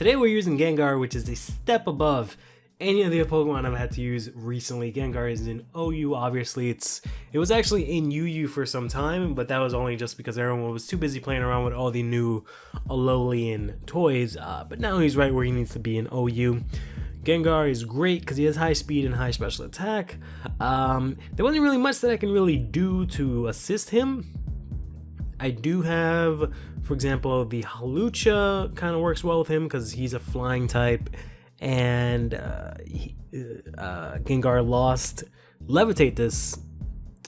Today we're using Gengar, which is a step above any of the Pokemon I've had to use recently. Gengar is in OU, obviously. It was actually in UU for some time, but that was only just because everyone was too busy playing around with all the new Alolan toys. But now he's right where he needs to be in OU. Gengar is great because he has high speed and high special attack. There wasn't really much that I can really do to assist him. I do have, for example, the Hawlucha kind of works well with him because he's a flying type, and Gengar lost Levitate this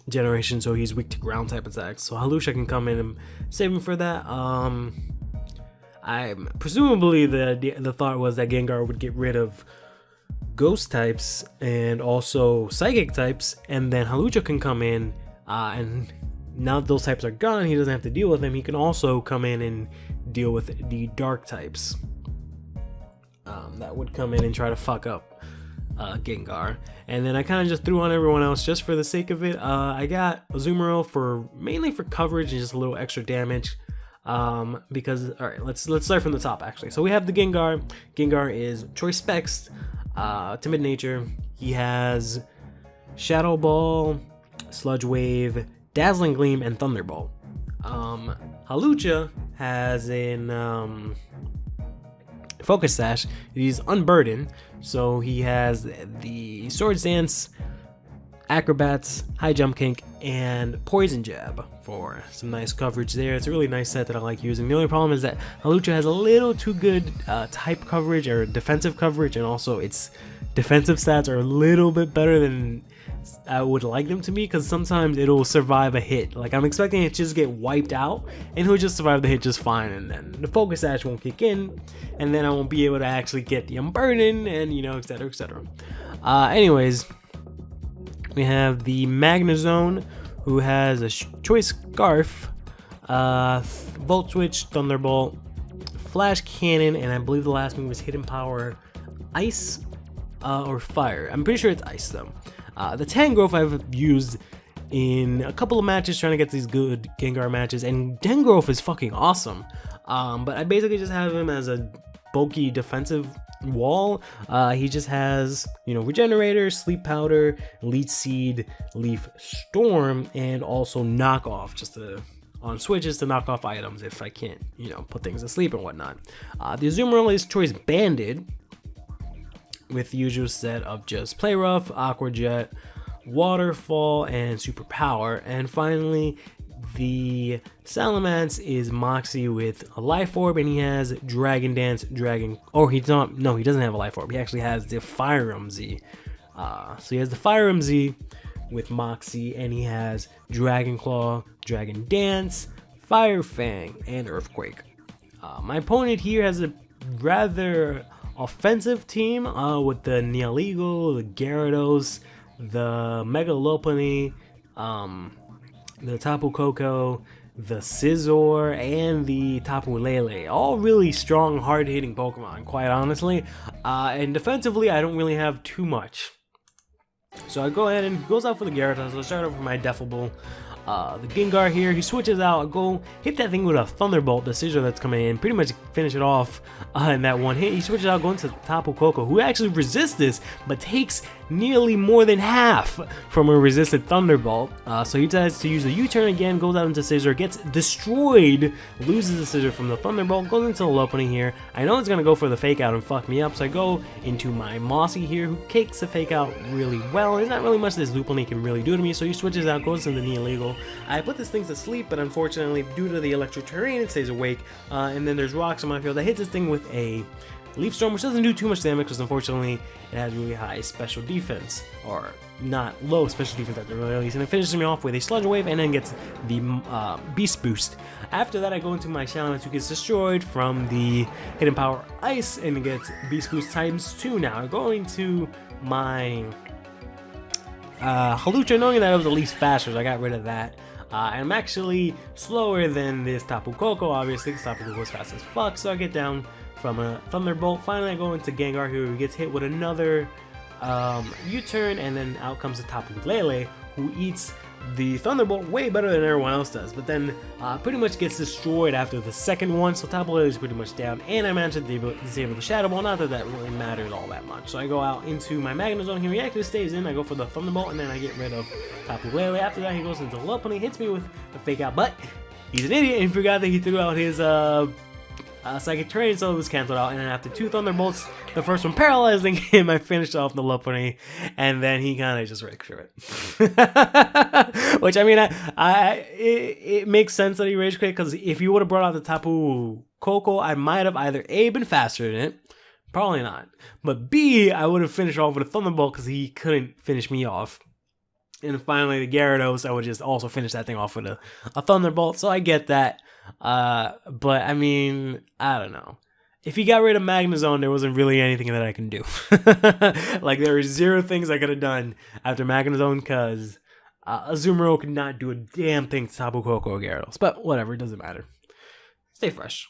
generation, so he's weak to ground type attacks. So Hawlucha can come in and save him for that. Presumably the thought was that Gengar would get rid of ghost types and also psychic types, and then Hawlucha can come in and now that those types are gone, he doesn't have to deal with them. He can also come in and deal with the dark types that would come in and try to fuck up Gengar. And then I kind of just threw on everyone else just for the sake of it. I got Azumarill mainly for coverage and just a little extra damage. Because all right, let's start from the top actually. So we have the Gengar. Gengar is Choice Specs, timid nature. He has Shadow Ball, Sludge Wave, Dazzling Gleam, and Thunderbolt. Hawlucha has in Focus Sash. He's Unburdened, so he has the Swords Dance, Acrobats, High Jump Kink, and Poison Jab for some nice coverage there. It's a really nice set that I like using. The only problem is that Hawlucha has a little too good type coverage or defensive coverage, and also its defensive stats are a little bit better than I would like them to be, because sometimes it'll survive a hit. Like, I'm expecting it to just get wiped out and he'll just survive the hit just fine, and then the Focus Sash won't kick in, and then I won't be able to actually get the Unburden, and you know, etc, etc. Anyways, we have the Magnezone, who has a Choice Scarf, Volt Switch, Thunderbolt, Flash Cannon, and I believe the last move was Hidden Power Ice or Fire. I'm pretty sure it's Ice though. The Tangrowth I've used in a couple of matches trying to get these good Gengar matches, and Tangrowth is fucking awesome. But I basically just have him as a bulky defensive wall. He just has, you know, Regenerator, Sleep Powder, Leech Seed, Leaf Storm, and also Knock Off, just to on switches to knock off items if I can't, you know, put things to sleep and whatnot. The Azumarill is Choice Banded, with the usual set of just Play Rough, Aqua Jet, Waterfall, and Super Power. And finally, the Salamence is Moxie with a Life Orb, and he has Dragon Dance, he doesn't have a Life Orb, he actually has the Fire Emblem Z. So he has the Fire Emblem Z with Moxie, and he has Dragon Claw, Dragon Dance, Fire Fang, and Earthquake. My opponent here has a rather offensive team with the Neoligo, the Gyarados, the Mega Lopunny, the Tapu Koko, the Scizor, and the Tapu Lele. All really strong, hard-hitting Pokemon, quite honestly. And defensively, I don't really have too much. So I go ahead and goes out for the Gyarados. Let's start off with my Defable. The Gengar here, he switches out. I go hit that thing with a Thunderbolt, the Scizor that's coming in, pretty much finish it off in that one hit. He switches out, going to Tapu Koko, who actually resists this, but takes nearly more than half from a resisted Thunderbolt. So he decides to use a U-turn again, goes out into Scizor, gets destroyed, loses the Scizor from the Thunderbolt, goes into the Lopunny here. I know it's going to go for the Fake Out and fuck me up, so I go into my Mossy here, who cakes the Fake Out really well. There's not really much this Lopunny can really do to me, so he switches out, goes into the Neoligo. I put this thing to sleep, but unfortunately, due to the electric terrain, it stays awake. And then there's rocks on my field. I hit this thing with a Leaf Storm, which doesn't do too much damage because unfortunately it has really high special defense, or not low special defense at the very least, and it finishes me off with a Sludge Wave and then gets the Beast Boost. After that, I go into my Salamence, who gets destroyed from the Hidden Power Ice and gets Beast Boost times 2. Now I go into my Hawlucha, knowing that it was the least faster, so I got rid of that. I'm actually slower than this Tapu Koko, obviously, because Tapu Koko is fast as fuck, so I get down from a Thunderbolt. Finally, I go into Gengar, who gets hit with another U-turn, and then out comes the Tapu Lele, who eats the Thunderbolt way better than everyone else does, but then pretty much gets destroyed after the second one, so Tapu Lele is pretty much down, and I managed to disable the Shadow Ball, not that that really matters all that much. So I go out into my Magnezone, he actually stays in, I go for the Thunderbolt, and then I get rid of Tapu Lele. After that, he goes into Lopunny, hits me with a Fake Out, but he's an idiot and forgot that he threw out his Psychic Terrain, so it was cancelled out, and then after 2 Thunderbolts, the first one paralyzing him, I finished off the Lopunny, and then he kind of just rigged through it. Which, I mean, it makes sense that he rage quit, because if you would have brought out the Tapu Koko, I might have either A, been faster than it, probably not, but B, I would have finished off with a Thunderbolt, because he couldn't finish me off. And finally, the Gyarados, I would just also finish that thing off with a Thunderbolt, so I get that. But I mean, I don't know. If he got rid of Magnezone, there wasn't really anything that I can do. Like, there were 0 things I could have done after Magnezone, because Azumarill could not do a damn thing to Tapu Koko or Gyarados. But whatever, it doesn't matter. Stay fresh.